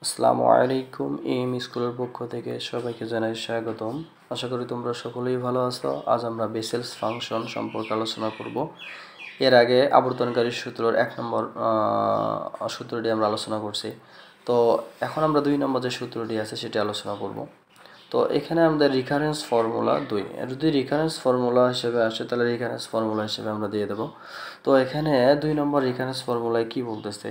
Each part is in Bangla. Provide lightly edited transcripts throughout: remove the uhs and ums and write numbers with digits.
আসসালামু আলাইকুম। এম স্কুলের পক্ষ থেকে সবাইকে জানাই স্বাগতম। আশা করি তোমরা সকলেই ভালো আছো। আজ আমরা বেসেলস ফাংশন সম্পর্কে আলোচনা করব। এর আগে আবর্তনকারী সূত্রের 1 নম্বর সূত্রটি আমরা আলোচনা করছি। তো এখন আমরা 2 নম্বর যে সূত্রটি আছে সেটি আলোচনা করব। তো এখানে আমাদের রিকারেন্স ফর্মুলা 2, যদি রিকারেন্স ফর্মুলা হিসেবে আসে তাহলে রিকারেন্স ফর্মুলা হিসেবে আমরা দিয়ে দেব। তো এখানে 2 নম্বর রিকারেন্স ফর্মুলায় কি বলতেছে,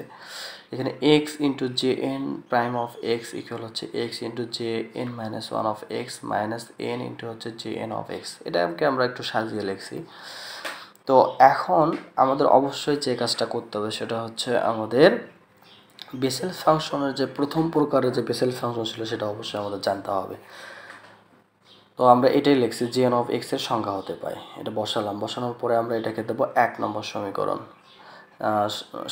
এখানে x into J n prime of x equal হচ্ছে x into J n minus one of x minus n into হচ্ছে জে এন অফ এক্স। এটাকে আমরা একটু সাজিয়ে লিখছি। তো এখন আমাদের অবশ্যই যে কাজটা করতে হবে সেটা হচ্ছে আমাদের বেসেল ফাংশনের যে প্রথম প্রকারের যে বেসেল ফাংশন ছিল সেটা অবশ্যই আমাদের জানতে হবে। তো আমরা এটাই লিখছি জি এন অফ এক্স এর সংখ্যা হতে পায়, এটা বসানোর পরে আমরা এটাকে দেবো 1 নম্বর সমীকরণ।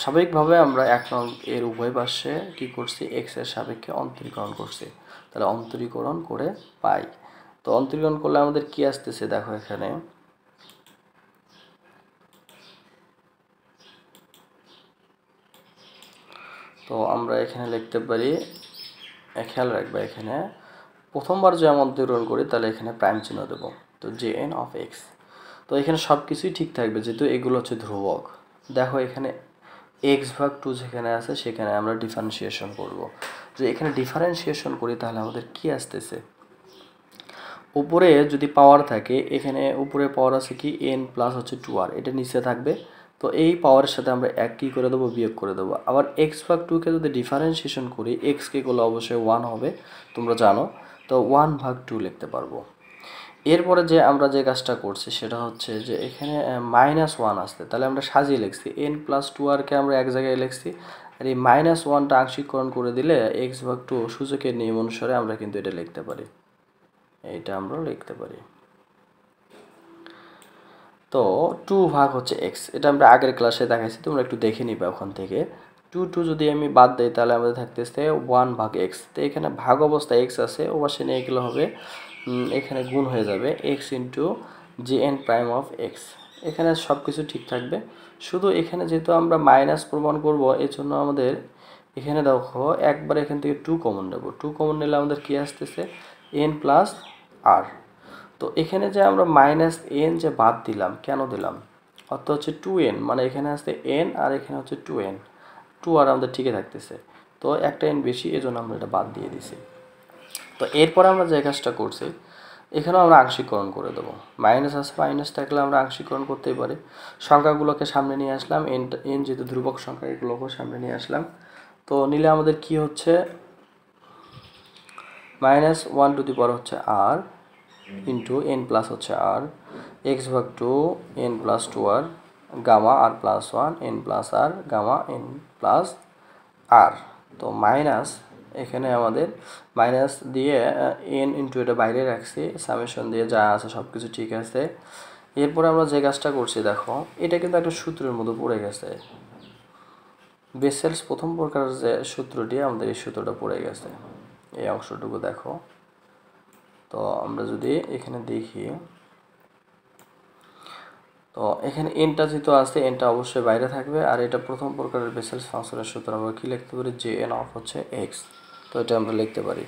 স্বাভাবিকভাবে আমরা 1 নং এর উভয় পাশে কী করছি, এক্স এর সাপেক্ষে অন্তরীকরণ করছি, তাহলে অন্তরীকরণ করে পাই। তো অন্তরীকরণ করলে আমাদের কি আসতেছে দেখো এখানে, তো আমরা এখানে লিখতে পারি, খেয়াল রাখবে এখানে প্রথমবার যদি আমরা অন্তরীকরণ করি তাহলে এখানে প্রাইম চিহ্ন দেবো, তো জে এন অফ এক্স। তো এখানে সব কিছুই ঠিক থাকবে যেহেতু এগুলো হচ্ছে ধ্রুবক। দেখো এখানে এক্স ভাগ টু যেখানে আছে সেখানে আমরা ডিফারেন্সিয়েশন করব। যদি এখানে ডিফারেন্সিয়েশন করি তাহলে আমাদের কি আসতেছে, উপরে যদি পাওয়ার থাকে, এখানে উপরে পাওয়ার আছে কি এন প্লাস হচ্ছে 2r, এটা নিচে থাকবে। তো এই পাওয়ারের সাথে আমরা এক কী করে দেবো, বিয়োগ করে দেবো। আবার এক্স ভাগ টুকে যদি ডিফারেন্সিয়েশন করি, এক্সকে করলে অবশ্যই 1 হবে, তোমরা জানো। তো 1 ভাগ 2 লিখতে পারবো। এরপরে যে আমরা যে কাজটা করছি সেটা হচ্ছে যে এখানে -1 আসতে, তাহলে আমরা সাজিয়ে লিখছি এন প্লাস 2rকে আমরা এক জায়গায় লিখছি, আর এই -1টা আংশিককরণ করে দিলে এক্স ভাগ 2 সূচকের নিয়ম অনুসারে আমরা কিন্তু এটা লিখতে পারি, এইটা আমরা লিখতে পারি। তো 2 ভাগ হচ্ছে এক্স, এটা আমরা আগের ক্লাসে দেখাইছি, তোমরা একটু দেখে নিবে ওখান থেকে। 2 যদি আমি বাদ দিই তাহলে আমাদের থাকতেছে 1 ভাগ এক্স। তো এখানে ভাগ অবস্থায় এক্স আছে, ও পাশে নিয়ে গেলে হবে এখানে গুণ হয়ে যাবে x into G N prime of x. এখানে সব কিছু ঠিক থাকবে, শুধু এখানে যেহেতু আমরা মাইনাস প্রমাণ করব এই জন্য আমাদের এখানে দেখো একবার এখান থেকে 2 কমন নেব। 2 কমন নিলে আমাদের কি আসতেছে, এন প্লাস আর। তো এখানে যে আমরা মাইনাস এন যে বাদ দিলাম, কেন দিলাম, অর্থ হচ্ছে 2n, মানে এখানে আসছে এন আর এখানে হচ্ছে 2n, 2 আর আমাদের ঠিকই থাকতেছে। তো একটা এন বেশি, এই জন্য আমরা এটা বাদ দিয়ে দিছি। তো এরপরে আমরা যে কাজটা করছি, এখানেও আমরা আংশিকরণ করে দেবো। মাইনাস আছে, মাইনাস থাকলে আমরা আংশিকরণ করতেই পারি। সংখ্যাগুলোকে সামনে নিয়ে আসলাম, এন যেহেতু ধ্রুবক সংখ্যা এগুলোকেও সামনে নিয়ে আসলাম। তো নিলে আমাদের কি হচ্ছে, -1 টু দি পাওয়ার হচ্ছে আর ইন্টু এন প্লাস হচ্ছে আর, এক্স ভাগ 2 এন প্লাস 2r, গামা আর প্লাস 1 এন প্লাস আর, গামা এন প্লাস আর। তো মাইনাস এখানে আমাদের মাইনাস দিয়ে এন ইন্টু এটা বাইরে রাখছি, সামেশন দিয়ে যা আছে সব কিছু ঠিক আছে। এরপরে আমরা যে কাজটা করছি দেখো, এটা কিন্তু একটা সূত্রের মধ্যে পড়ে গেছে, বেসেলস প্রথম প্রকারের যে সূত্রটি, আমাদের এই সূত্রটা পড়ে গেছে এই অংশটুকু দেখো। তো আমরা যদি এখানে দেখি, তো এখানে এনটা যেহেতু আছে এনটা অবশ্যই বাইরে থাকবে, আর এটা প্রথম প্রকারের বেসেলস ফাংশনের সূত্র, আমরা কি লিখতে পারি, জে এন অফ হচ্ছে এক্স। তো এটা আমরা লিখতে পারি।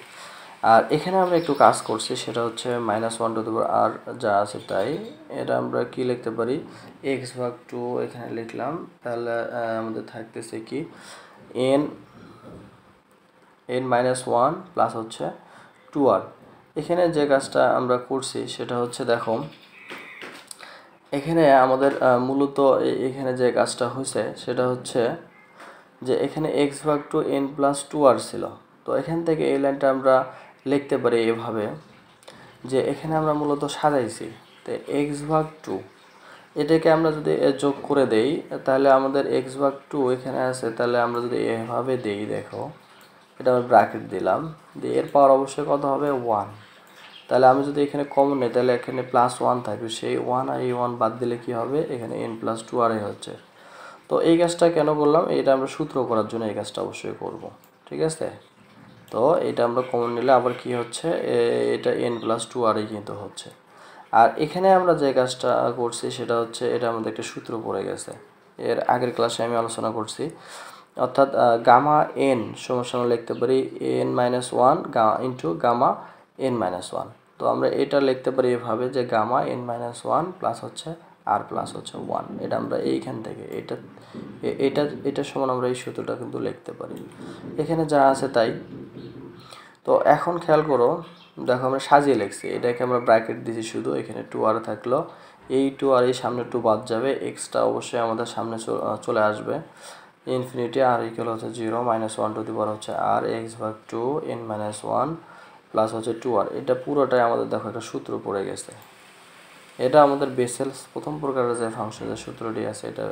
আর এখানে আমরা একটু কাজ করছি, সেটা হচ্ছে -1 টু দি পাওয়ার আর যা আছে তাই, এটা আমরা কি লিখতে পারি, এক্স ভাগ 2 এখানে লিখলাম, তাহলে আমাদের থাকতেছে কি এন -1 প্লাস হচ্ছে 2r। এখানে যে কাজটা আমরা করছি সেটা হচ্ছে দেখো, এখানে আমাদের মূলত এখানে যে কাজটা হয়েছে সেটা হচ্ছে যে এখানে এক্স ভাগ 2 এন প্লাস 2r ছিল। তো এখান থেকে এই লাইনটা আমরা লিখতে পারি এভাবে, যে এখানে আমরা মূলত সাজাইছি, তো এক্স ভাগ 2 এটাকে আমরা যদি যোগ করে দেই তাহলে আমাদের এক্স ভাগ 2 এখানে আছে, তাহলে আমরা যদি এভাবে দেই, দেখো এটা আমি ব্র্যাকেট দিলাম, দিয়ে এর পাওয়ার অবশ্যই কত হবে, 1। তাহলে আমি যদি এখানে কমন নিই তাহলে এখানে +1 থাকবে, সেই 1 আর এই 1 বাদ দিলে কি হবে, এখানে n প্লাস 2r হচ্ছে। তো এই কাজটা কেন করলাম, এটা আমরা সূত্র করার জন্য এই কাজটা অবশ্যই করব, ঠিক আছে। তো এটা আমরা কমন নিলে আবার কি হচ্ছে, এটা n প্লাস 2r কিন্তু হচ্ছে। আর এখানে আমরা যে কাজটা করছি সেটা হচ্ছে, এটা আমাদের একটা সূত্র পড়ে গেছে, এর আগের ক্লাসে আমি আলোচনা করছি। অর্থাৎ গামা এন সমান লিখতে পারি n-1 ইন্টু গামা n-1। তো আমরা এটা লিখতে পারি এভাবে যে গামা n-1 প্লাস হচ্ছে আর প্লাস হচ্ছে 1। এটা আমরা এইখান থেকে এটা সমান আমরা এই সূত্রটা কিন্তু লিখতে পারি, এখানে যা আছে তাই। তো এখন খেয়াল করো, দেখো আমরা সাজিয়ে লিখছি, এটাকে আমরা ব্র্যাকেট দিয়েছি শুধু, এখানে 2r থাকলো, এই 2r এই সামনে 2 বাদ যাবে, এক্সটা অবশ্যই আমাদের সামনে চলে আসবে, ইনফিনিটি আর ইকুয়াল হচ্ছে 0 -1 টু দি পাওয়ার হচ্ছে আর এক্স ভাগ 2 n-1 প্লাস হচ্ছে 2r। এটা পুরোটাই আমাদের দেখো একটা সূত্র পড়ে গেছে, এটা আমাদের বেসেলস প্রথম প্রকারের যে ফাংশনের সূত্রটি আছে, এটা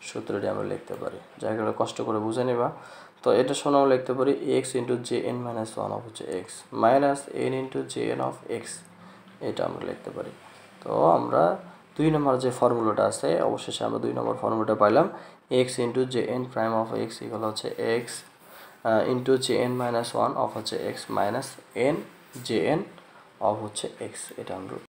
সূত্রটি আমরা লিখতে পারি, জায়গাটা কষ্ট করে বুঝে নিবা। তো এটা শোনাও লিখতে পারি x into J n minus one of হচ্ছে x minus n into J n of x, এটা আমরা লিখতে পারি। তো আমরা 2 নম্বর যে ফর্মুলাটা আছে, অবশেষে আমরা 2 নম্বর ফর্মুলাটা পাইলাম, x into J n prime of x equal হচ্ছে x into J n minus one of হচ্ছে x minus n J n of হচ্ছে এক্স, এটা আমরা